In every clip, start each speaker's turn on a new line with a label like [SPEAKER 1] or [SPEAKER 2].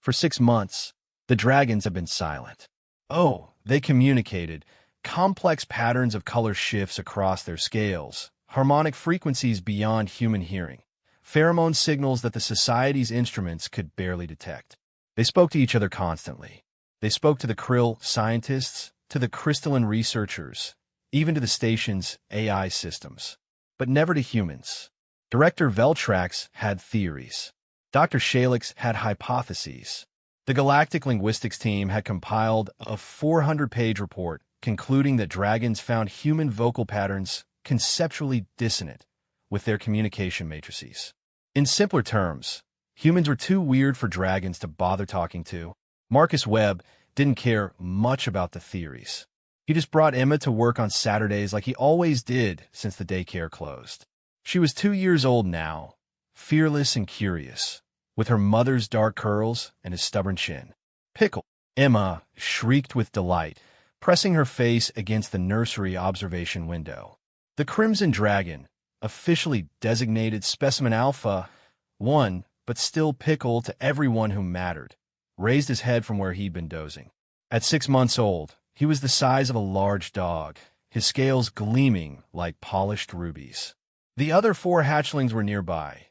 [SPEAKER 1] For 6 months, the dragons have been silent. Oh, they communicated. Complex patterns of color shifts across their scales, harmonic frequencies beyond human hearing, pheromone signals that the society's instruments could barely detect. They spoke to each other constantly. They spoke to the krill scientists, to the crystalline researchers, even to the station's AI systems, but never to humans. Director Veltrax had theories. Dr. Shalix had hypotheses. The Galactic Linguistics team had compiled a 400-page report concluding that dragons found human vocal patterns conceptually dissonant with their communication matrices. In simpler terms, humans were too weird for dragons to bother talking to. Marcus Webb didn't care much about the theories. He just brought Emma to work on Saturdays like he always did since the daycare closed. She was 2 years old now, fearless and curious, with her mother's dark curls and his stubborn chin. Pickle! Emma shrieked with delight, pressing her face against the nursery observation window. The Crimson Dragon, officially designated Specimen Alpha 1, but still Pickle to everyone who mattered, raised his head from where he'd been dozing. At 6 months old, he was the size of a large dog, his scales gleaming like polished rubies. The other 4 hatchlings were nearby.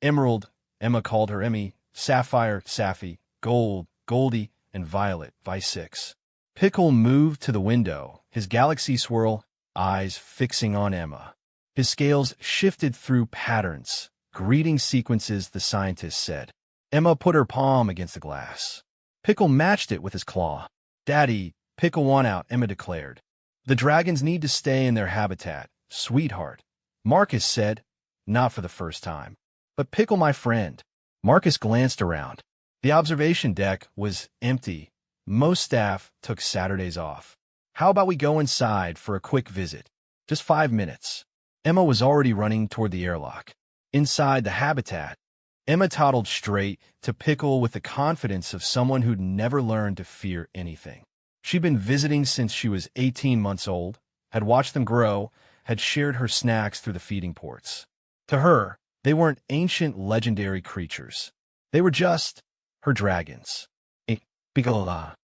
[SPEAKER 1] Emerald, Emma called her Emmy, Sapphire, Sapphy, Gold, Goldie, and Violet, Vi6. Pickle moved to the window, his galaxy swirl, eyes fixing on Emma. His scales shifted through patterns, greeting sequences, the scientist said. Emma put her palm against the glass. Pickle matched it with his claw. Daddy, Pickle won out, Emma declared. The dragons need to stay in their habitat, sweetheart. Marcus said, not for the first time. But Pickle, my friend. Marcus glanced around. The observation deck was empty. Most staff took Saturdays off. How about we go inside for a quick visit? Just 5 minutes. Emma was already running toward the airlock. Inside the habitat, Emma toddled straight to Pickle with the confidence of someone who'd never learned to fear anything. She'd been visiting since she was 18 months old, had watched them grow, had shared her snacks through the feeding ports. To her, they weren't ancient legendary creatures. They were just her dragons. Pickle.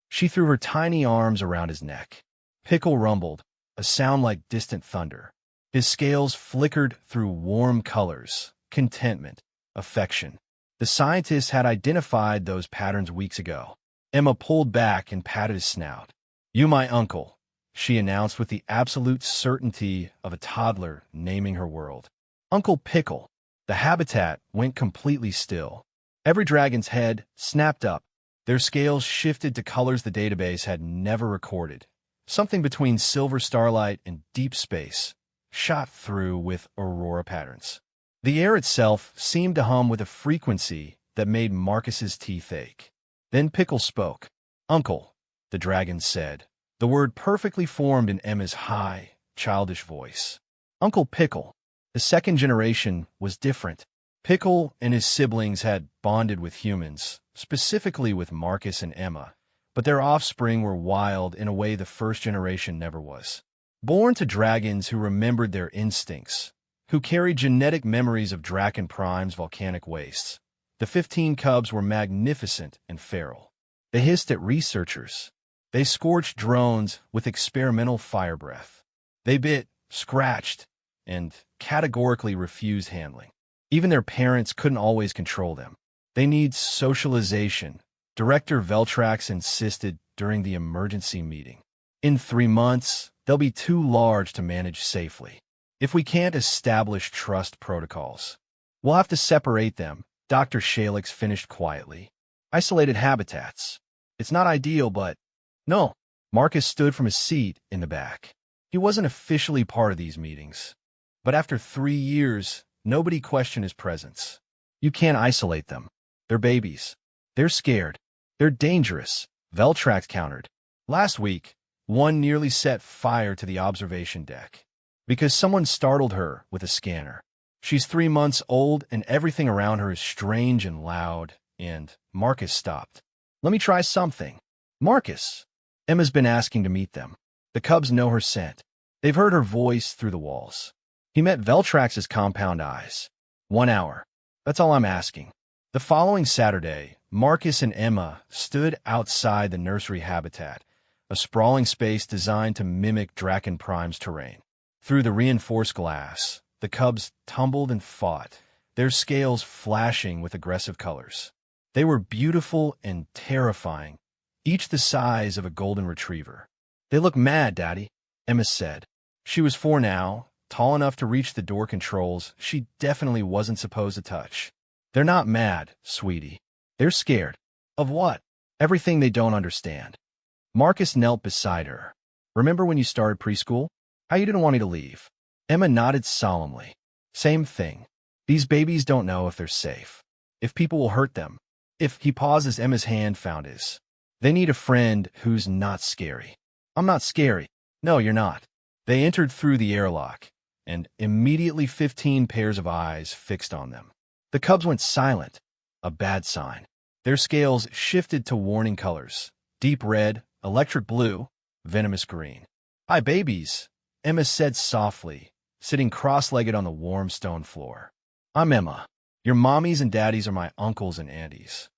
[SPEAKER 1] She threw her tiny arms around his neck. Pickle rumbled, a sound like distant thunder. His scales flickered through warm colors, contentment, affection. The scientists had identified those patterns weeks ago. Emma pulled back and patted his snout. You my uncle, she announced with the absolute certainty of a toddler naming her world. Uncle Pickle. The habitat went completely still. Every dragon's head snapped up. Their scales shifted to colors the database had never recorded. Something between silver starlight and deep space, shot through with aurora patterns. The air itself seemed to hum with a frequency that made Marcus's teeth ache. Then Pickle spoke. Uncle, the dragon said, the word perfectly formed in Emma's high, childish voice. Uncle Pickle. The second generation was different. Pickle and his siblings had bonded with humans, specifically with Marcus and Emma, but their offspring were wild in a way the first generation never was. Born to dragons who remembered their instincts, who carried genetic memories of Draken Prime's volcanic wastes, the 15 cubs were magnificent and feral. They hissed at researchers. They scorched drones with experimental fire breath. They bit, scratched, and categorically refused handling. Even their parents couldn't always control them. They need socialization, Director Veltrax insisted during the emergency meeting. In 3 months, they'll be too large to manage safely. If we can't establish trust protocols, we'll have to separate them, Dr. Shalix finished quietly. Isolated habitats. It's not ideal, but... No. Marcus stood from his seat in the back. He wasn't officially part of these meetings. But after 3 years, nobody questioned his presence. You can't isolate them. They're babies. They're scared. They're dangerous, Veltrax countered. Last week, one nearly set fire to the observation deck because someone startled her with a scanner. She's 3 months old and everything around her is strange and loud, and Marcus stopped. Let me try something. Marcus. Emma's been asking to meet them. The cubs know her scent. They've heard her voice through the walls. He met Veltrax's compound eyes. 1 hour. That's all I'm asking. The following Saturday, Marcus and Emma stood outside the nursery habitat, a sprawling space designed to mimic Draken Prime's terrain. Through the reinforced glass, the cubs tumbled and fought, their scales flashing with aggressive colors. They were beautiful and terrifying, each the size of a golden retriever. "They look mad, Daddy," Emma said. She was 4 now, tall enough to reach the door controls she definitely wasn't supposed to touch. "They're not mad, sweetie. They're scared." "Of what?" "Everything they don't understand." Marcus knelt beside her. "Remember when you started preschool? How you didn't want me to leave?" Emma nodded solemnly. "Same thing. These babies don't know if they're safe, if people will hurt them. If—" He paused as Emma's hand found his. "They need a friend who's not scary." "I'm not scary." "No, you're not." They entered through the airlock, and immediately 15 pairs of eyes fixed on them. The cubs went silent, a bad sign. Their scales shifted to warning colors: deep red, electric blue, venomous green. "Hi, babies," Emma said softly, sitting cross-legged on the warm stone floor. "I'm Emma. Your mommies and daddies are my uncles and aunties."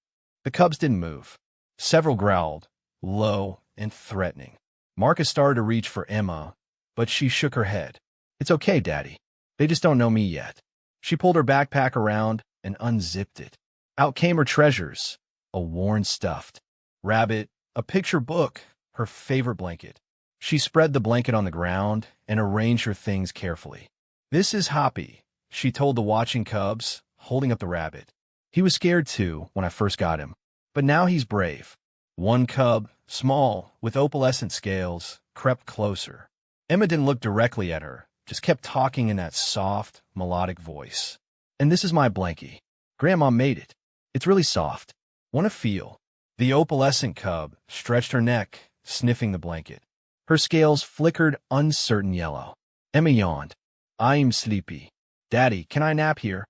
[SPEAKER 1] The cubs didn't move. Several growled, low and threatening. Marcus started to reach for Emma, but she shook her head. "It's okay, Daddy. They just don't know me yet." She pulled her backpack around and unzipped it. Out came her treasures: a worn stuffed rabbit, a picture book, her favorite blanket. She spread the blanket on the ground and arranged her things carefully. "This is Hoppy," she told the watching cubs, holding up the rabbit. "He was scared too when I first got him, but now he's brave." One cub, small, with opalescent scales, crept closer. Emma didn't look directly at her, just kept talking in that soft, melodic voice. "And this is my blankie. Grandma made it. It's really soft. Wanna feel?" The opalescent cub stretched her neck, sniffing the blanket. Her scales flickered uncertain yellow. Emma yawned. "I'm sleepy. Daddy, can I nap here?"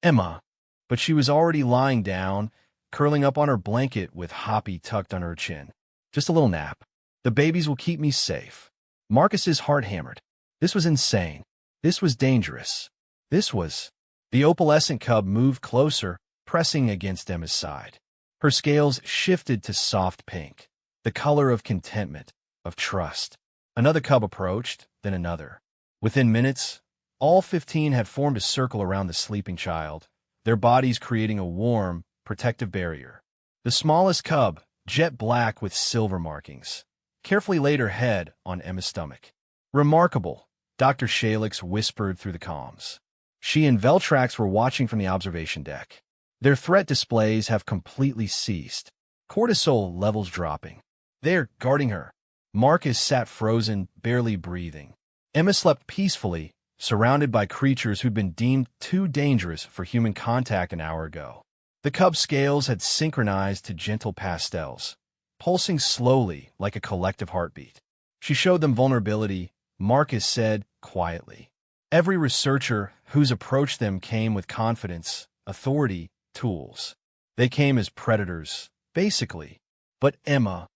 [SPEAKER 1] "Emma." But she was already lying down, curling up on her blanket with Hoppy tucked under her chin. "Just a little nap. The babies will keep me safe." Marcus's heart hammered. This was insane. This was dangerous. This was... The opalescent cub moved closer, pressing against Emma's side. Her scales shifted to soft pink, the color of contentment, of trust. Another cub approached, then another. Within minutes, all 15 had formed a circle around the sleeping child, their bodies creating a warm, protective barrier. The smallest cub, jet black with silver markings, carefully laid her head on Emma's stomach. "Remarkable," Dr. Shalix whispered through the comms. She and Veltrax were watching from the observation deck. Their threat displays have completely ceased, cortisol levels dropping. They're guarding her. Marcus sat frozen, barely breathing. Emma slept peacefully, surrounded by creatures who'd been deemed too dangerous for human contact an hour ago. The cub's scales had synchronized to gentle pastels, pulsing slowly like a collective heartbeat. She showed them vulnerability, Marcus said quietly. Every researcher who's approached them came with confidence, authority, tools. They came as predators, basically. But Emma...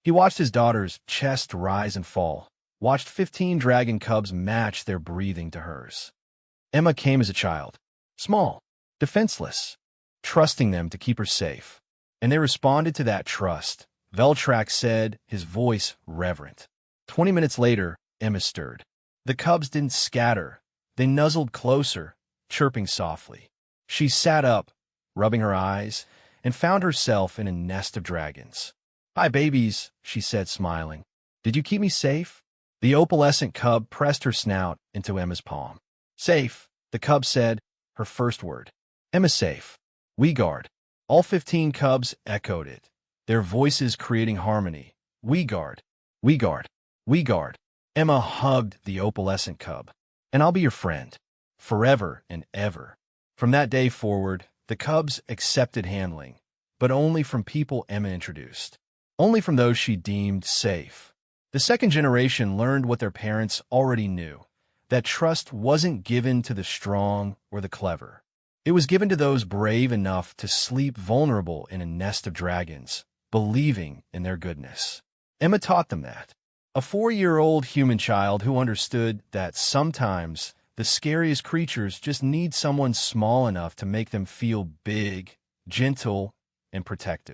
[SPEAKER 1] He watched his daughter's chest rise and fall, watched 15 dragon cubs match their breathing to hers. Emma came as a child, small, defenseless, trusting them to keep her safe. And they responded to that trust, Veltrax said, his voice reverent. 20 minutes later, Emma stirred. The cubs didn't scatter. They nuzzled closer, chirping softly. She sat up, rubbing her eyes, and found herself in a nest of dragons. "Hi, babies," she said, smiling. "Did you keep me safe?" The opalescent cub pressed her snout into Emma's palm. "Safe," the cub said, her first word. "Emma's safe. We guard." All 15 cubs echoed it, their voices creating harmony. "We guard. We guard. We guard." Emma hugged the opalescent cub. "And I'll be your friend. Forever and ever." From that day forward, the cubs accepted handling, but only from people Emma introduced. Only from those she deemed safe. The second generation learned what their parents already knew, that trust wasn't given to the strong or the clever. It was given to those brave enough to sleep vulnerable in a nest of dragons, believing in their goodness. Emma taught them that. A 4-year-old human child who understood that sometimes the scariest creatures just need someone small enough to make them feel big, gentle, and protective.